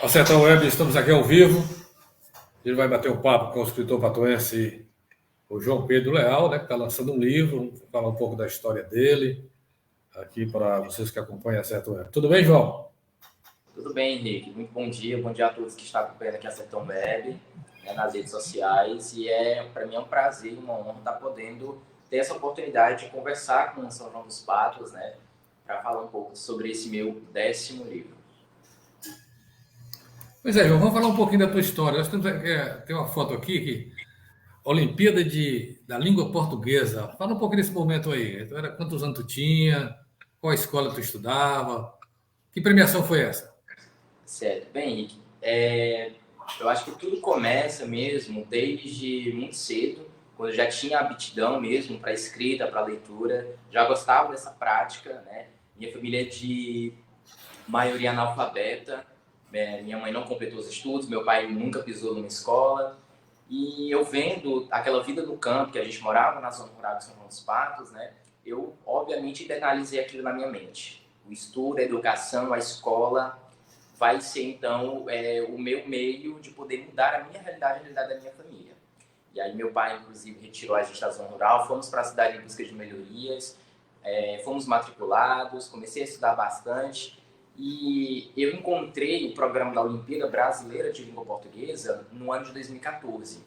Acertão Web, estamos aqui ao vivo. Ele vai bater um papo com o escritor patuense, o João Pedro Leal, né, que está lançando um livro, vamos falar um pouco da história dele, aqui para vocês que acompanham a Acertão Web. Tudo bem, João? Tudo bem, Henrique. Muito bom dia a todos que estão acompanhando aqui a Sertão Web, né, nas redes sociais. E para mim é um prazer e uma honra estar podendo ter essa oportunidade de conversar com o São João dos Patos, né, para falar um pouco sobre esse meu 10º livro. Pois é, João, vamos falar um pouquinho da tua história. Nós temos, tem uma foto aqui, Olimpíada da Língua Portuguesa. Fala um pouco desse momento aí. Quantos anos tu tinha? Qual escola tu estudava? Que premiação foi essa? Certo. Bem, Henrique, eu acho que tudo começa mesmo desde muito cedo, quando eu já tinha aptidão mesmo para escrita, para leitura, já gostava dessa prática, né? Minha família é de maioria analfabeta, minha mãe não completou os estudos, meu pai nunca pisou numa escola, e eu vendo aquela vida no campo, que a gente morava na zona rural de São João dos Patos, né? Eu, obviamente, internalizei aquilo na minha mente. O estudo, a educação, a escola vai ser, então, o meu meio de poder mudar a minha realidade e a realidade da minha família. E aí meu pai, inclusive, retirou a gente da zona rural, fomos para a cidade em busca de melhorias, fomos matriculados, comecei a estudar bastante e eu encontrei o programa da Olimpíada Brasileira de Língua Portuguesa no ano de 2014.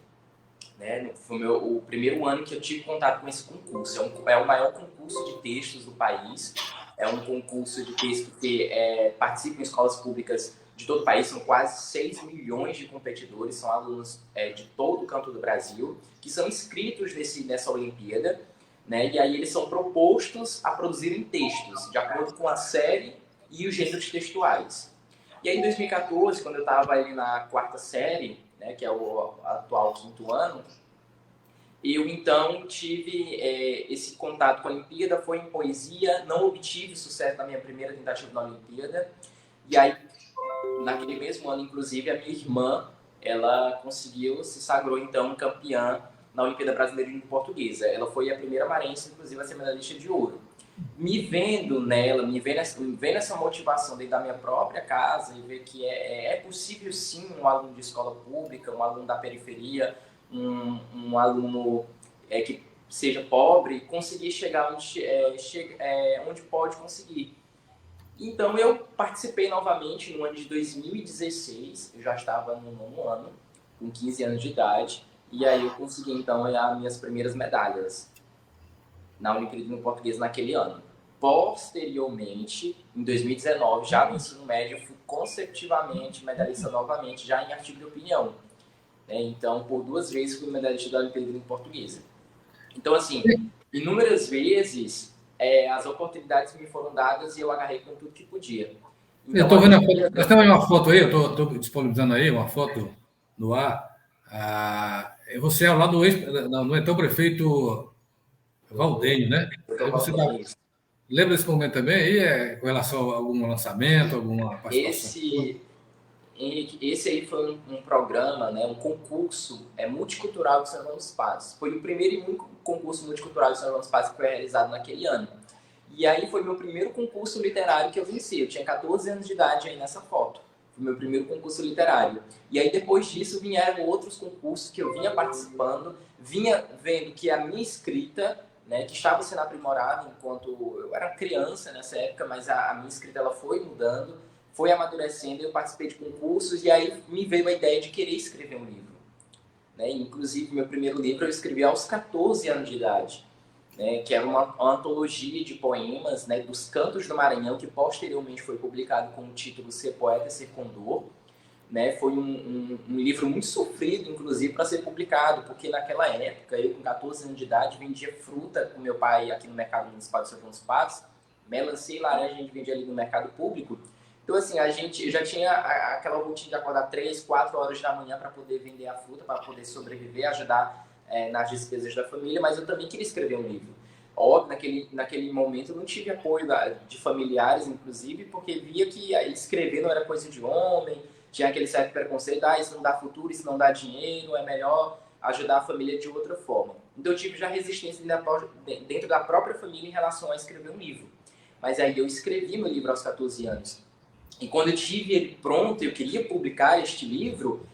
Né? Foi o primeiro ano que eu tive contato com esse concurso. É o maior concurso de textos do país. É um concurso de texto que participa em escolas públicas de todo o país. São quase 6 milhões de competidores, são alunos de todo o canto do Brasil, que são inscritos nessa Olimpíada. Né? E aí eles são propostos a produzirem textos, de acordo com a série e os gêneros textuais. E aí em 2014, quando eu estava ali na quarta série, né, que é o atual 5º ano, eu então tive esse contato com a Olimpíada, foi em poesia, não obtive sucesso na minha primeira tentativa na Olimpíada, e aí naquele mesmo ano, inclusive, a minha irmã, ela conseguiu, se sagrou então campeã na Olimpíada Brasileira de Língua Portuguesa. Ela foi a primeira marense, inclusive, a ser medalhista de ouro. Me vendo nela, me vendo essa motivação dentro da minha própria casa e ver que é possível sim um aluno de escola pública, um aluno da periferia, um aluno que seja pobre, conseguir chegar onde pode conseguir. Então eu participei novamente no ano de 2016, eu já estava no 9º ano, com 15 anos de idade, e aí eu consegui então as minhas primeiras medalhas na Olimpíada de Língua Portuguesa naquele ano. Posteriormente, em 2019, já no ensino médio, eu fui consecutivamente medalhista novamente, já em artigo de opinião. Então, por 2 vezes fui medalhista da Olimpíada de Língua Portuguesa. Então, assim, inúmeras vezes as oportunidades me foram dadas e eu agarrei com tudo que podia. Eu Então, estou vendo a foto. Nós temos uma foto aí, eu estou disponibilizando aí uma foto no ar. Você é lá do no então prefeito Valdenho, né? Aí você lembra desse momento também aí, com relação a algum lançamento, alguma participação? Esse aí foi um programa, né, um concurso multicultural de São João dos Patos. Foi o primeiro e único concurso multicultural de São João dos Patos que foi realizado naquele ano. E aí foi meu primeiro concurso literário que eu venci. Eu tinha 14 anos de idade aí nessa foto. Foi meu primeiro concurso literário. E aí depois disso vieram outros concursos que eu vinha participando, vinha vendo que a minha escrita, né, que estava sendo aprimorada enquanto eu era criança nessa época, mas a minha escrita ela foi mudando, foi amadurecendo, eu participei de concursos e aí me veio a ideia de querer escrever um livro. Né? Inclusive, meu primeiro livro eu escrevi aos 14 anos de idade. Né, que era uma antologia de poemas, né, dos Cantos do Maranhão, que posteriormente foi publicado com o título Ser Poeta, Ser Condor. Né, foi um livro muito sofrido, inclusive, para ser publicado, porque naquela época, eu com 14 anos de idade, vendia fruta com meu pai aqui no mercado municipal de São João dos Patos, melancia e laranja a gente vendia ali no mercado público. Então, assim, eu já tinha aquela rotina de acordar 3, 4 horas da manhã para poder vender a fruta, para poder sobreviver, ajudar nas despesas da família, mas eu também queria escrever um livro. Óbvio, naquele momento eu não tive apoio de familiares, inclusive, porque via que escrever não era coisa de homem, tinha aquele certo preconceito, isso não dá futuro, isso não dá dinheiro, é melhor ajudar a família de outra forma. Então eu tive já resistência dentro da própria família em relação a escrever um livro. Mas aí eu escrevi meu livro aos 14 anos. E quando eu tive ele pronto, eu queria publicar este livro,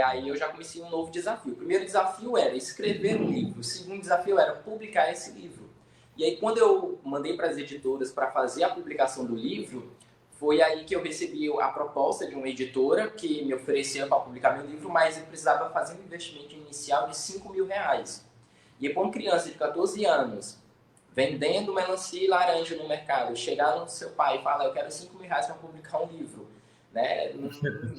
aí eu já comecei um novo desafio. O primeiro desafio era escrever um livro. O segundo desafio era publicar esse livro. E aí, quando eu mandei para as editoras para fazer a publicação do livro, foi aí que eu recebi a proposta de uma editora que me ofereceu para publicar meu livro, mas eu precisava fazer um investimento inicial de R$ 5.000. E para uma criança de 14 anos, vendendo melancia e laranja no mercado, chegar no seu pai e falar, eu quero R$ 5.000 para publicar um livro, né?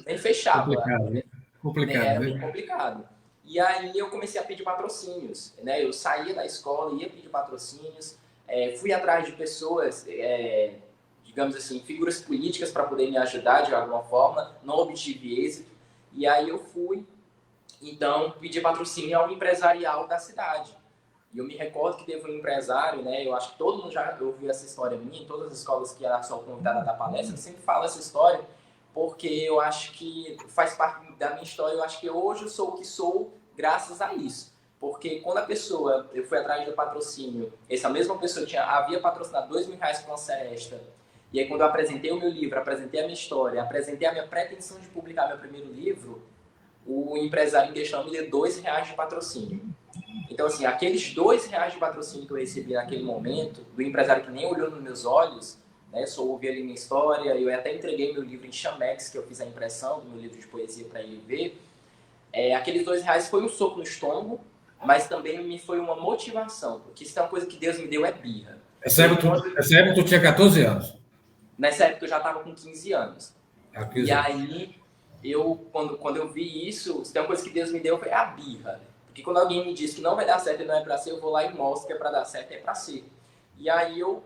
Nem fechava. Complicado, né? Complicado, Era bem né? complicado. E aí eu comecei a pedir patrocínios, né? Eu saía da escola, ia pedir patrocínios, fui atrás de pessoas, digamos assim, figuras políticas para poder me ajudar de alguma forma, não obtive êxito. E aí eu fui, então, pedir patrocínio ao empresarial da cidade. E eu me recordo que teve um empresário, né? Eu acho que todo mundo já ouviu essa história minha, em todas as escolas que eu sou convidada da palestra, eu sempre falo essa história, porque eu acho que faz parte da minha história. Eu acho que hoje eu sou o que sou graças a isso. Porque quando a pessoa, eu fui atrás do patrocínio, essa mesma pessoa havia patrocinado R$ 2.000 para uma seresta. E aí quando eu apresentei o meu livro, apresentei a minha história, apresentei a minha pretensão de publicar meu primeiro livro, o empresário em questão me deu R$ 2 de patrocínio. Então, assim, aqueles R$ 2 de patrocínio que eu recebi naquele momento, do empresário que nem olhou nos meus olhos, né, só ouvi ali minha história, eu até entreguei meu livro em Chamex, que eu fiz a impressão do meu livro de poesia para ele ver. Aqueles R$ 2 foi um soco no estômago, mas também me foi uma motivação, porque se tem uma coisa que Deus me deu é birra. Essa época tu tinha 14 anos. Nessa época eu já estava com 15 anos. Aqui, E aí, quando eu vi isso, se tem uma coisa que Deus me deu foi a birra. Porque quando alguém me diz que não vai dar certo e não é para ser, eu vou lá e mostro que é para dar certo e é para ser. E aí eu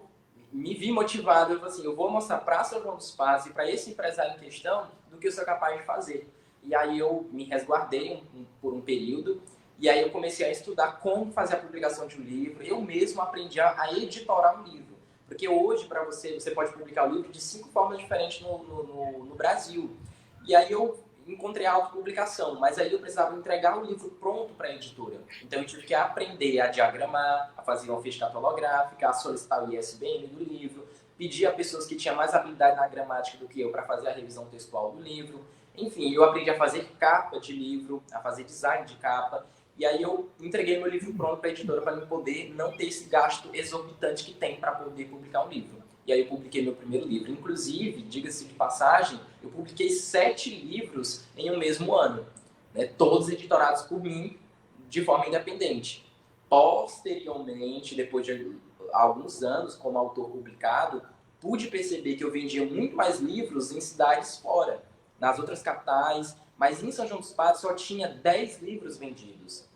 me vi motivado, eu falei assim, eu vou mostrar para São João dos Passos e para esse empresário em questão do que eu sou capaz de fazer. E aí eu me resguardei por um período, e aí eu comecei a estudar como fazer a publicação de um livro. Eu mesmo aprendi a editorar um livro. Porque hoje, para você pode publicar o livro de 5 formas diferentes no Brasil. E aí eu encontrei a autopublicação, mas aí eu precisava entregar o livro pronto para a editora. Então eu tive que aprender a diagramar, a fazer uma ficha catalográfica, a solicitar o ISBN do livro, pedir a pessoas que tinham mais habilidade na gramática do que eu para fazer a revisão textual do livro. Enfim, eu aprendi a fazer capa de livro, a fazer design de capa. E aí eu entreguei meu livro pronto para a editora para eu poder não ter esse gasto exorbitante que tem para poder publicar um livro. E aí eu publiquei meu primeiro livro. Inclusive, diga-se de passagem, eu publiquei 7 livros em um mesmo ano, né? Todos editorados por mim de forma independente. Posteriormente, depois de alguns anos como autor publicado, pude perceber que eu vendia muito mais livros em cidades fora, nas outras capitais, mas em São João dos Passos só tinha 10 livros vendidos,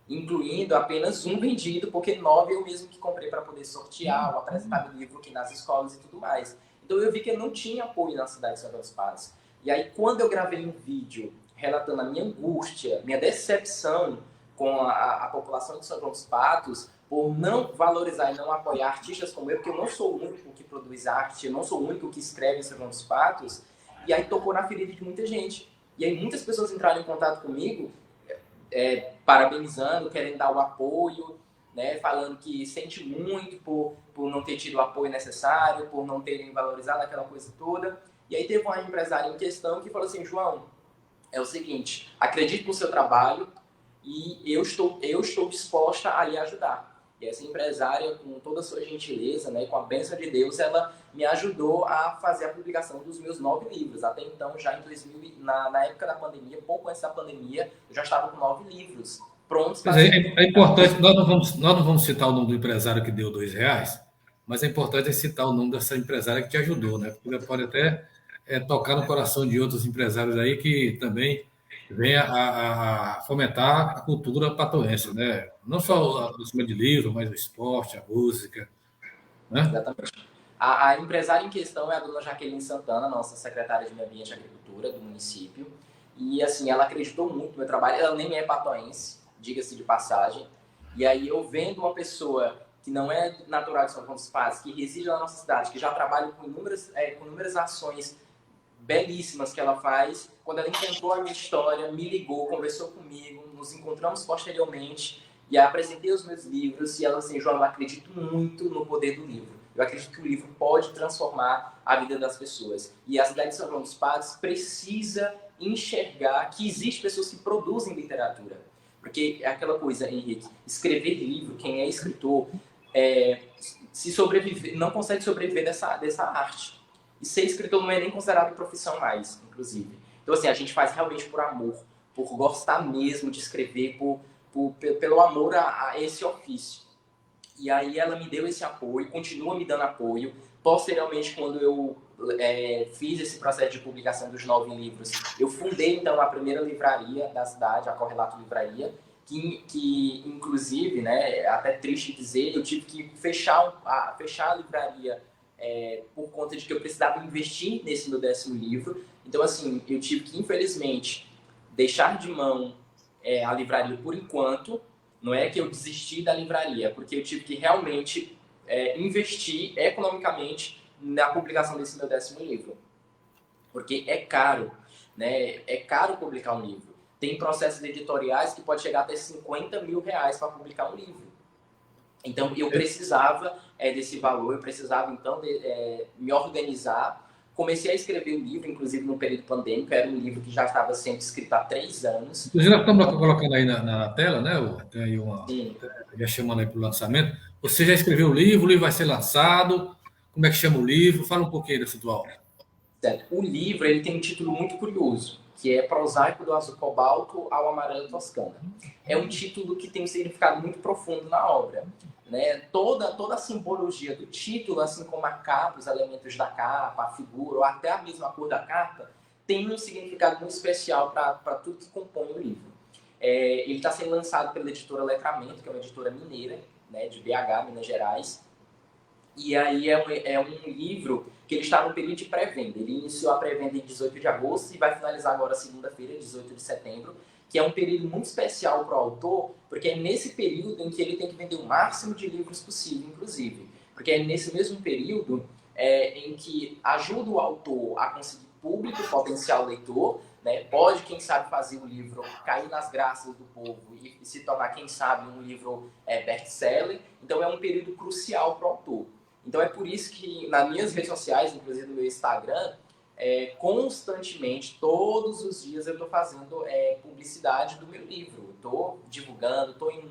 incluindo apenas um vendido, porque 9 eu mesmo que comprei para poder sortear ou apresentar meu livro aqui nas escolas e tudo mais. Então eu vi que eu não tinha apoio na cidade de São João dos Passos. E aí quando eu gravei um vídeo relatando a minha angústia, minha decepção com a população de São João dos Passos, por não valorizar e não apoiar artistas como eu, porque eu não sou o único que produz arte, eu não sou o único que escreve em São João dos Passos, e aí tocou na ferida de muita gente. E aí muitas pessoas entraram em contato comigo, parabenizando, querendo dar o apoio, né, falando que sente muito por não ter tido o apoio necessário, por não terem valorizado aquela coisa toda. E aí teve uma empresária em questão que falou assim, João, é o seguinte, acredito no seu trabalho e eu estou disposta a lhe ajudar. E essa empresária, com toda a sua gentileza, né, com a bênção de Deus, ela me ajudou a fazer a publicação dos meus 9 livros. Até então, já em 2000, na época da pandemia, pouco antes da pandemia, eu já estava com 9 livros prontos para ser... É importante, nós não vamos citar o nome do empresário que deu R$ 2, mas é importante citar o nome dessa empresária que te ajudou, né? Porque pode até tocar no coração de outros empresários aí que também venha a fomentar a cultura patoense, né? Não só o cima de livro, mas o esporte, a música, né? Exatamente. A empresária em questão é a dona Jaqueline Santana, nossa secretária de Meio Ambiente e Agricultura do município. E, assim, ela acreditou muito no meu trabalho. Ela nem é patoense, diga-se de passagem. E aí eu vendo uma pessoa que não é natural de São João dos Passos, que reside na nossa cidade, que já trabalha com inúmeras ações belíssimas que ela faz. Quando ela encontrou a minha história, me ligou, conversou comigo, nos encontramos posteriormente e apresentei os meus livros. E ela assim, João, eu acredito muito no poder do livro. Eu acredito que o livro pode transformar a vida das pessoas. E a cidade de São João dos Padres precisa enxergar que existem pessoas que produzem literatura. Porque é aquela coisa, Henrique, escrever livro, quem é escritor, se sobreviver, não consegue sobreviver dessa arte. E ser escritor não é nem considerado profissão mais, inclusive. Então, assim, a gente faz realmente por amor, por gostar mesmo de escrever, pelo amor a esse ofício. E aí ela me deu esse apoio, continua me dando apoio. Posteriormente, quando eu fiz esse processo de publicação dos 9 livros, eu fundei, então, a primeira livraria da cidade, a Correlato Livraria, que inclusive, né, é até triste dizer, eu tive que fechar a livraria por conta de que eu precisava investir nesse meu 10º livro. Então, assim, eu tive que, infelizmente, deixar de mão a livraria por enquanto. Não é que eu desisti da livraria, porque eu tive que realmente investir economicamente na publicação desse meu 10º livro. Porque é caro, né? É caro publicar um livro. Tem processos editoriais que pode chegar até 50 mil reais para publicar um livro. Então, eu precisava desse valor, eu precisava, então, me organizar. Comecei a escrever o livro, inclusive no período pandêmico, era um livro que já estava sendo escrito há 3 anos. Inclusive, nós estamos colocando aí na tela, né? Tem aí Sim. já chamando aí para o lançamento. Você já escreveu o livro vai ser lançado. Como é que chama o livro? Fala um pouquinho desse atual. Certo. O livro ele tem um título muito curioso, que é Prosaico do Azul Cobalto ao Amarelo Toscana. É um título que tem um significado muito profundo na obra. Né? Toda a simbologia do título, assim como a capa, os elementos da capa, a figura, ou até a mesma cor da capa, tem um significado muito especial para tudo que compõe o livro. Ele está sendo lançado pela editora Letramento, que é uma editora mineira, né, de BH, Minas Gerais. E aí é um livro que ele está no período de pré-venda. Ele iniciou a pré-venda em 18 de agosto e vai finalizar agora segunda-feira, 18 de setembro, que é um período muito especial para o autor, porque é nesse período em que ele tem que vender o máximo de livros possível, inclusive. Porque é nesse mesmo período em que ajuda o autor a conseguir público, potencial leitor, né? Pode, quem sabe, fazer o livro cair nas graças do povo e se tornar, quem sabe, um livro best-seller. Então, é um período crucial para o autor. Então, é por isso que nas minhas redes sociais, inclusive no meu Instagram, constantemente, todos os dias, eu estou fazendo publicidade do meu livro. Estou divulgando, estou indo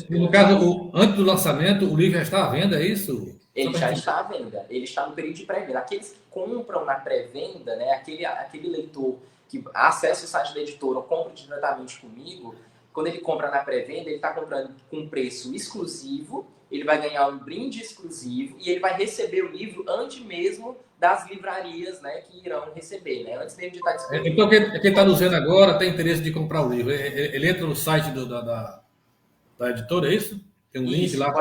no caso, antes do lançamento, o livro já está à venda, é isso? Ele já está à venda. Ele está no período de pré-venda. Aqueles que compram na pré-venda, né, aquele leitor que acessa o site da editora ou compra diretamente comigo, quando ele compra na pré-venda, ele está comprando com um preço exclusivo, ele vai ganhar um brinde exclusivo e ele vai receber o livro antes mesmo das livrarias, né, que irão receber, né, antes mesmo de estar disponível. Então, quem está nos vendo agora tem interesse de comprar o livro. Ele entra no site da editora, é isso? Tem um link lá.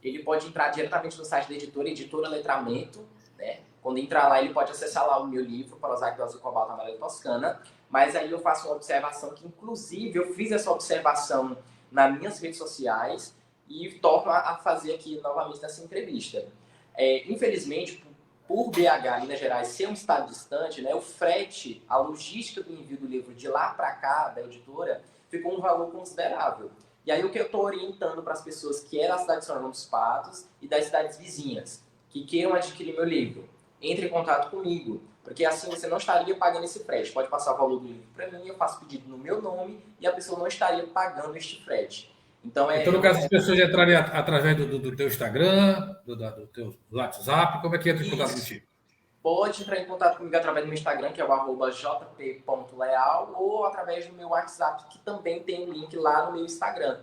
Ele pode entrar diretamente no site da editora Letramento, né? Quando entrar lá, ele pode acessar lá o meu livro, Prosaico do Azul Cobalto Amarelo Toscana. Mas aí eu faço uma observação que, inclusive, eu fiz essa observação nas minhas redes sociais e torno a fazer aqui novamente nessa entrevista. Infelizmente, por BH, Minas Gerais, ser um estado distante, né, o frete, a logística do envio do livro de lá para cá, da editora, ficou um valor considerável. E aí o que eu estou orientando para as pessoas que é da cidade de São João dos Padres e das cidades vizinhas, que queiram adquirir meu livro, entre em contato comigo, porque assim você não estaria pagando esse frete. Pode passar o valor do livro para mim, eu faço pedido no meu nome e a pessoa não estaria pagando este frete. Então, no caso, as pessoas entrarem através do teu Instagram, do teu WhatsApp, como é que entra em contato contigo? Pode entrar em contato comigo através do meu Instagram, que é o @jp.leal, ou através do meu WhatsApp, que também tem um link lá no meu Instagram,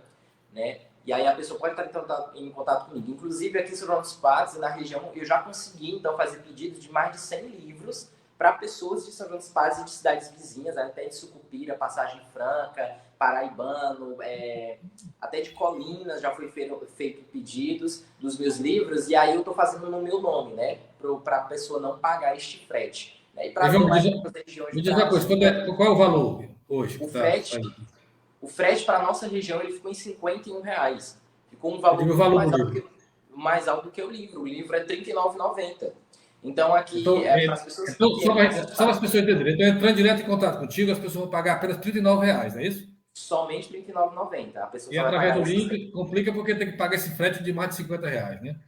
né? E aí a pessoa pode estar em contato comigo. Inclusive, aqui em São João dos Padres, na região, eu já consegui, então, fazer pedidos de mais de 100 livros para pessoas de São João dos Padres e de cidades vizinhas, até de Sucupira, Passagem Franca, Paraibano, até de Colinas já foi feito pedidos dos meus livros, e aí eu estou fazendo no meu nome, né? Para a pessoa não pagar este frete. Né? E para me diz uma coisa, qual é o valor hoje? O frete para a nossa região ele ficou em R$51. Ficou um valor mais alto do que o livro. O livro é R$39,90. Então, aqui para as pessoas... Só para as pessoas entenderem. Então, entrando direto em contato contigo, as pessoas vão pagar apenas R$39, não é isso? Somente R$ 39,90. A pessoa E só vai através pagar do esses. link, complica porque tem que pagar esse frete de mais de R$ 50, né?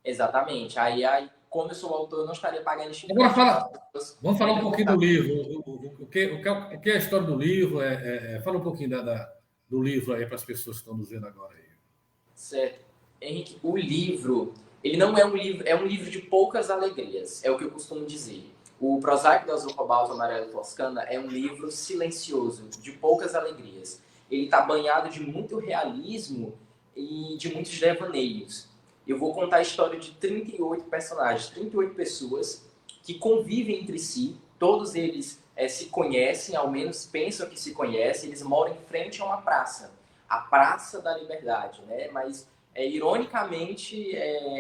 Exatamente. Aí, como eu sou autor, eu não estaria pagando este Agora frete. Então, as pessoas vamos falar um entram em pouquinho do contato. livro. O que é a história do livro? Fala um pouquinho do livro aí para as pessoas que estão nos vendo agora aí. Certo. Henrique, o livro, ele não é um livro, é um livro de poucas alegrias, é o que eu costumo dizer. O Prosaico do Azul Cobalto Amarelo Toscana é um livro silencioso, de poucas alegrias. Ele está banhado de muito realismo e de muitos devaneios. Eu vou contar a história de 38 personagens, 38 pessoas que convivem entre si, todos eles se conhecem, ao menos pensam que se conhecem, eles moram em frente a uma praça, a Praça da Liberdade, né? Mas, ironicamente,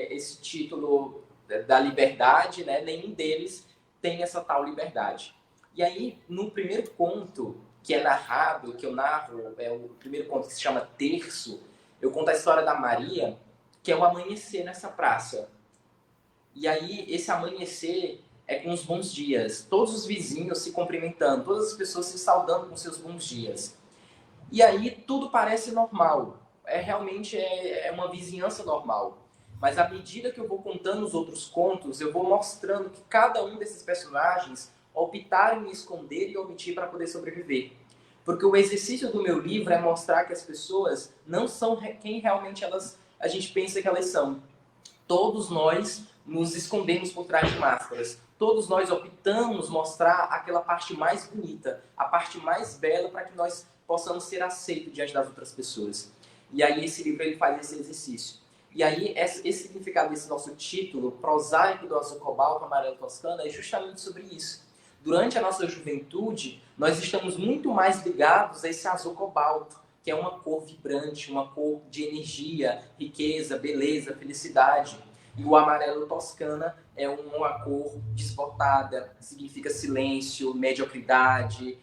esse título da liberdade, né? Nenhum deles tem essa tal liberdade. E aí, no primeiro conto que é narrado, que eu narro, é o primeiro conto que se chama Terço, eu conto a história da Maria, que é o amanhecer nessa praça. E aí, esse amanhecer é com os bons dias, todos os vizinhos se cumprimentando, todas as pessoas se saudando com seus bons dias. E aí tudo parece normal. Realmente uma vizinhança normal. Mas à medida que eu vou contando os outros contos, eu vou mostrando que cada um desses personagens optaram em esconder e omitir para poder sobreviver. Porque o exercício do meu livro é mostrar que as pessoas não são quem realmente a gente pensa que elas são. Todos nós nos escondemos por trás de máscaras. Todos nós optamos mostrar aquela parte mais bonita, a parte mais bela, para que nós possamos ser aceitos diante das outras pessoas. E aí esse livro ele faz esse exercício. E aí esse significado desse nosso título, Prosaico do Azul Cobalto Amarelo Toscana, é justamente sobre isso. Durante a nossa juventude, nós estamos muito mais ligados a esse azul cobalto, que é uma cor vibrante, uma cor de energia, riqueza, beleza, felicidade. E o amarelo toscana é uma cor desbotada, significa silêncio, mediocridade,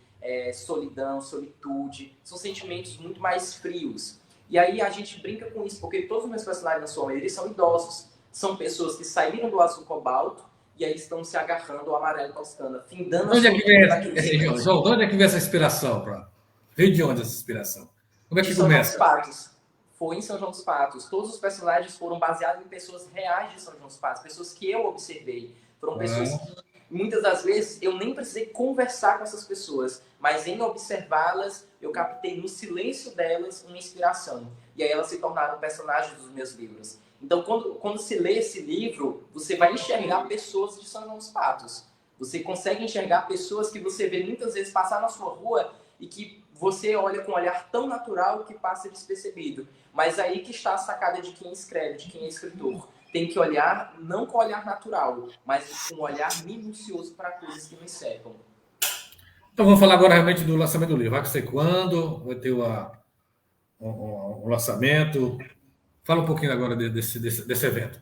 solidão, solitude. São sentimentos muito mais frios. E aí a gente brinca com isso, porque todos os meus personagens, na sua maioria, são idosos. São pessoas que saíram do azul cobalto e aí estão se agarrando ao amarelo toscana, findando a Onde é sua que vida vem, João, de onde é que vem essa inspiração? Veio de onde essa inspiração? Como é de que São João dos começa? Patos. Foi em São João dos Patos. Todos os personagens foram baseados em pessoas reais de São João dos Patos, pessoas que eu observei. Foram pessoas que, muitas das vezes, eu nem precisei conversar com essas pessoas, mas em observá-las, eu captei no silêncio delas uma inspiração. E aí elas se tornaram personagens dos meus livros. Então, quando se lê esse livro, você vai enxergar pessoas de São João dos Patos. Você consegue enxergar pessoas que você vê muitas vezes passar na sua rua e que você olha com um olhar tão natural que passa despercebido. Mas aí que está a sacada de quem escreve, de quem é escritor. Tem que olhar, não com olhar natural, mas com um olhar minucioso para coisas que nos cercam. Então vamos falar agora realmente do lançamento do livro. Vai ser quando? Vai ter um lançamento? Fala um pouquinho agora desse evento.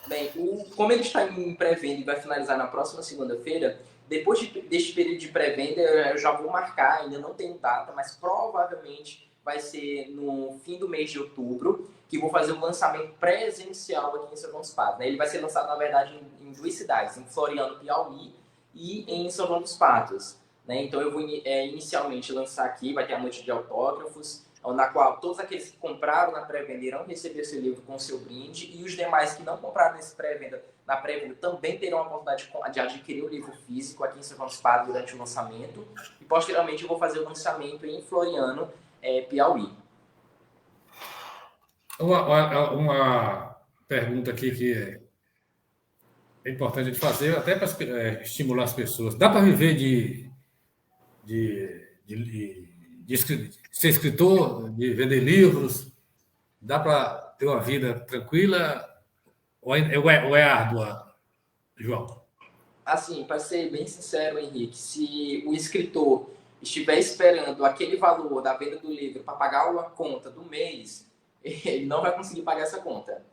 Bem, como ele está em pré-venda e vai finalizar na próxima segunda-feira, depois deste período de pré-venda, eu já vou marcar, ainda não tenho data, mas provavelmente vai ser no fim do mês de outubro, que vou fazer o lançamento presencial aqui em São João dos Patos. Né? Ele vai ser lançado, na verdade, em duas cidades, em Floriano, Piauí, e em São João dos Patos. Né? Então eu vou inicialmente lançar aqui, vai ter a noite de autógrafos, na qual todos aqueles que compraram na pré-venda irão receber seu livro com seu brinde, e os demais que não compraram na pré-venda também terão a oportunidade de adquirir o livro físico aqui em São João dos Patos durante o lançamento, e posteriormente eu vou fazer o lançamento em Floriano, Piauí. Uma pergunta aqui que é importante a gente fazer, até para estimular as pessoas. Dá para viver de ser escritor, de vender livros? Dá para ter uma vida tranquila ou é árdua, João? Assim, para ser bem sincero, Henrique, se o escritor estiver esperando aquele valor da venda do livro para pagar uma conta do mês, ele não vai conseguir pagar essa conta.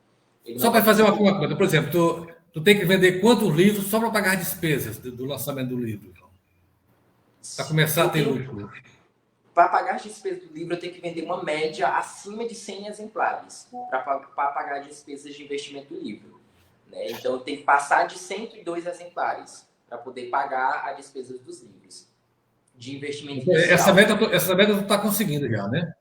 Ele Só não vai para fazer uma conseguir. conta, por exemplo, tu tem que vender quantos livros só para pagar despesas do lançamento do livro, João? Para começar a ter lucro. Para pagar as despesas do livro, eu tenho que vender uma média acima de 100 exemplares para pagar as despesas de investimento do livro. Né? Então, eu tenho que passar de 102 exemplares para poder pagar as despesas dos livros. de investimento inicial. Essa meta tu está conseguindo já, né?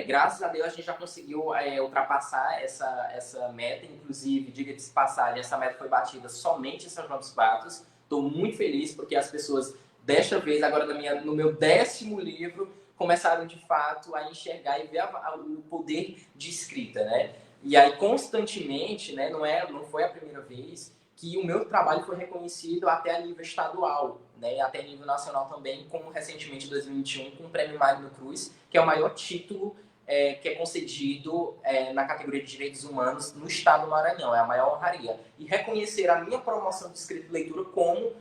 Graças a Deus a gente já conseguiu ultrapassar essa meta, inclusive, diga-se de passagem, essa meta foi batida somente em São João dos Patos. Estou muito feliz porque as pessoas, desta vez, agora no meu 10º livro, começaram de fato a enxergar e ver o poder de escrita, né? E aí, constantemente, né, não foi a primeira vez que o meu trabalho foi reconhecido até a nível estadual, né, até a nível nacional também, como recentemente em 2021 com o Prêmio Magno Cruz, que é o maior título que é concedido na categoria de direitos humanos no estado do Maranhão, é a maior honraria. E reconhecer a minha promoção de escrita e leitura como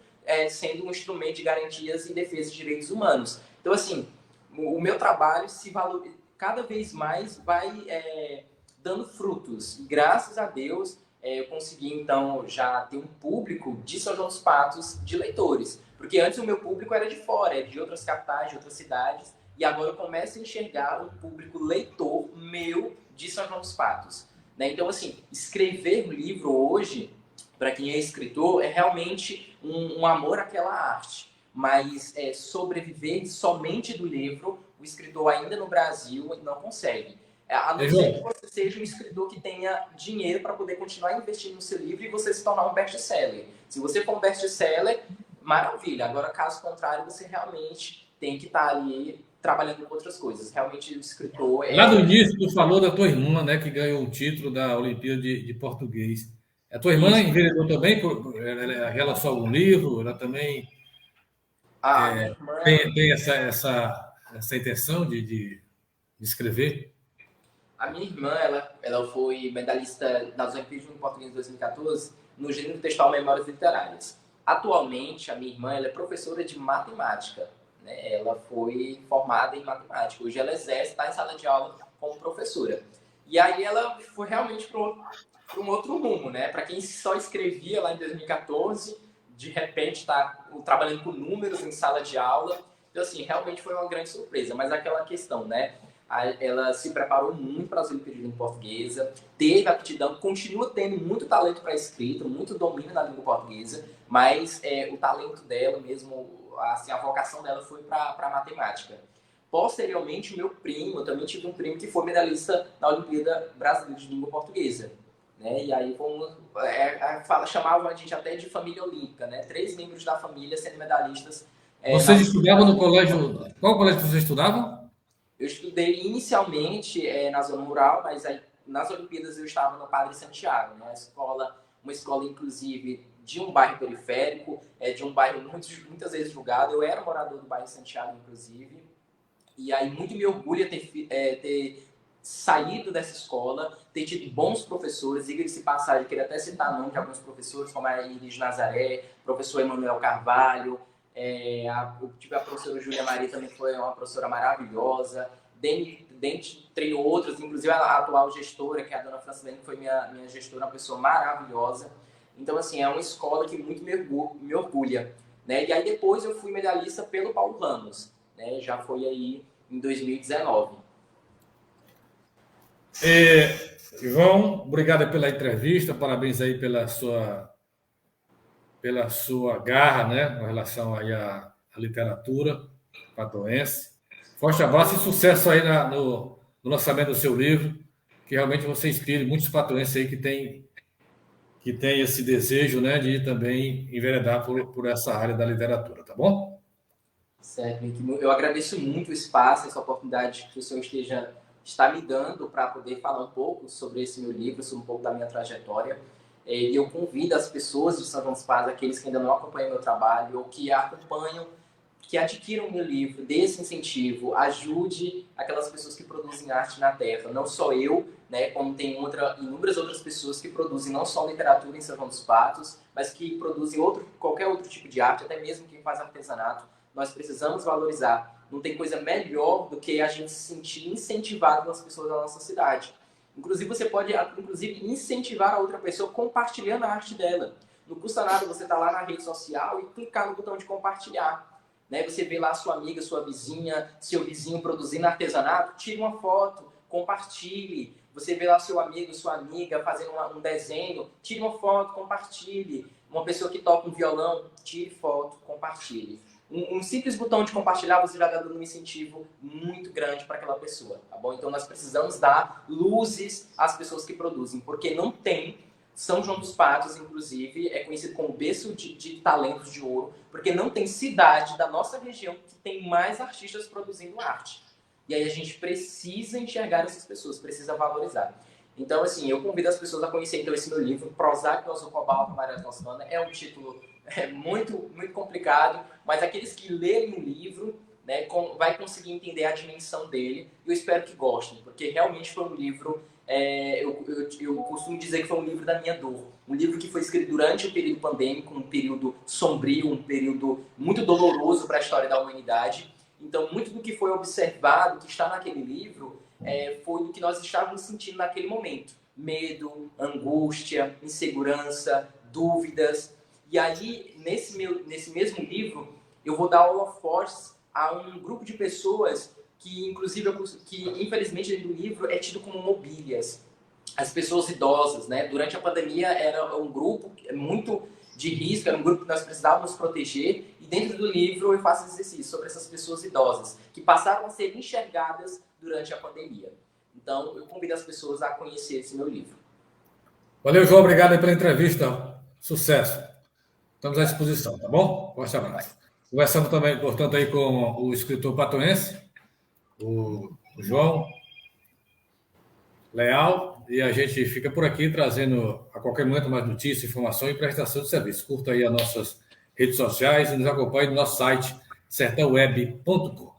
sendo um instrumento de garantias e defesa de direitos humanos. Então, assim, o meu trabalho cada vez mais vai dando frutos. E graças a Deus, eu consegui, então, já ter um público de São João dos Patos de leitores. Porque antes o meu público era de fora, de outras capitais, de outras cidades. E agora eu começo a enxergar um público leitor meu de São João dos Patos. Né? Então, assim, escrever um livro hoje, para quem é escritor, é realmente um amor àquela arte. Mas sobreviver somente do livro, o escritor ainda no Brasil não consegue. A não ser que você seja um escritor que tenha dinheiro para poder continuar investindo no seu livro e você se tornar um best-seller. Se você for um best-seller, maravilha. Agora, caso contrário, você realmente tem que estar ali trabalhando com outras coisas. Realmente, o escritor Lá do início, tu falou da tua irmã, né, que ganhou o título da Olimpíada de Português. A tua irmã enveredou também? Ela relançou algum livro? Ela também minha irmã... tem essa intenção de escrever? A minha irmã, ela foi medalhista nas Olimpíadas de Português em 2014 no gênero textual Memórias Literárias. Atualmente, a minha irmã ela é professora de matemática. Né? Ela foi formada em matemática. Hoje ela exerce, está em sala de aula como professora. E aí ela foi realmente para um outro rumo. Né? Para quem só escrevia lá em 2014, de repente está trabalhando com números em sala de aula. Então, assim, realmente foi uma grande surpresa. Mas aquela questão, né? Ela se preparou muito para as Olimpíadas de Língua Portuguesa, teve aptidão, continua tendo muito talento para a escrita, muito domínio na língua portuguesa, mas o talento dela mesmo, assim, a vocação dela foi para a matemática. Posteriormente, o meu primo, eu também tive um primo que foi medalhista na Olimpíada Brasileira de Língua Portuguesa. Né? E aí chamavam a gente até de família olímpica, né? 3 membros da família sendo medalhistas. Vocês estudavam no colégio... Qual colégio vocês estudavam? Eu estudei inicialmente na zona rural, mas aí, nas Olimpíadas eu estava no Padre Santiago, né? Uma escola inclusive de um bairro periférico, de um bairro muitas vezes julgado. Eu era morador do bairro Santiago, inclusive, e aí muito me orgulha ter saído dessa escola, ter tido bons professores. Diga-se passagem, queria até citar o nome de alguns professores, como a Iris Nazaré, professor Emanuel Carvalho. Eu tive a professora Júlia Maria, também foi uma professora maravilhosa, dentre outras, inclusive a atual gestora, que é a dona Francilene, que foi minha gestora, uma pessoa maravilhosa. Então, assim, é uma escola que muito me orgulha. Né? E aí depois eu fui medalhista pelo Paulo Ramos, né? Já foi aí em 2019. João, obrigado pela entrevista, parabéns aí pela sua garra, né, com relação aí à literatura patoense. Forte abraço e sucesso aí no lançamento do seu livro, que realmente você inspire muitos patoenses aí que tem esse desejo, né, de também enveredar por essa área da literatura, tá bom? Certo, Nick. Eu agradeço muito o espaço, essa oportunidade que o senhor está me dando para poder falar um pouco sobre esse meu livro, sobre um pouco da minha trajetória. E eu convido as pessoas de São João dos Patos, aqueles que ainda não acompanham meu trabalho ou que acompanham, que adquiram o meu livro, dê esse incentivo, ajude aquelas pessoas que produzem arte na terra. Não só eu, né, como tem inúmeras outras pessoas que produzem não só literatura em São João dos Patos, mas que produzem qualquer outro tipo de arte, até mesmo quem faz artesanato. Nós precisamos valorizar. Não tem coisa melhor do que a gente se sentir incentivado pelas pessoas da nossa cidade. Inclusive, você pode incentivar a outra pessoa compartilhando a arte dela. Não custa nada você estar lá na rede social e clicar no botão de compartilhar. Né? Você vê lá sua amiga, sua vizinha, seu vizinho produzindo artesanato, tire uma foto, compartilhe. Você vê lá seu amigo, sua amiga fazendo um desenho, tire uma foto, compartilhe. Uma pessoa que toca um violão, tire foto, compartilhe. Um simples botão de compartilhar, você já está dando um incentivo muito grande para aquela pessoa, tá bom? Então, nós precisamos dar luzes às pessoas que produzem, porque não tem. São João dos Patos, inclusive, é conhecido como berço de talentos de ouro, porque não tem cidade da nossa região que tem mais artistas produzindo arte. E aí a gente precisa enxergar essas pessoas, precisa valorizar. Então, assim, eu convido as pessoas a conhecer então, esse meu livro, Prozac do Azul Cobalto, Maria Toscana. É um título muito, muito complicado, mas aqueles que lerem o livro, né, vai conseguir entender a dimensão dele. Eu espero que gostem, porque realmente foi um livro... eu costumo dizer que foi um livro da minha dor. Um livro que foi escrito durante o período pandêmico, um período sombrio, um período muito doloroso para a história da humanidade. Então, muito do que foi observado, que está naquele livro, foi do que nós estávamos sentindo naquele momento. Medo, angústia, insegurança, dúvidas. E aí, nesse mesmo livro, eu vou dar holofotes a um grupo de pessoas que, inclusive, que infelizmente dentro do livro é tido como mobílias. As pessoas idosas, né? Durante a pandemia era um grupo muito de risco, era um grupo que nós precisávamos proteger, e dentro do livro eu faço exercício sobre essas pessoas idosas, que passaram a ser enxergadas durante a pandemia. Então, eu convido as pessoas a conhecer esse meu livro. Valeu, João. Obrigado pela entrevista. Sucesso. Estamos à disposição, tá bom? Forte abraço. Conversamos também, portanto, aí com o escritor patoense, o João Leal, e a gente fica por aqui trazendo a qualquer momento mais notícias, informação e prestação de serviço. Curta aí as nossas redes sociais e nos acompanhe no nosso site sertãoweb.com.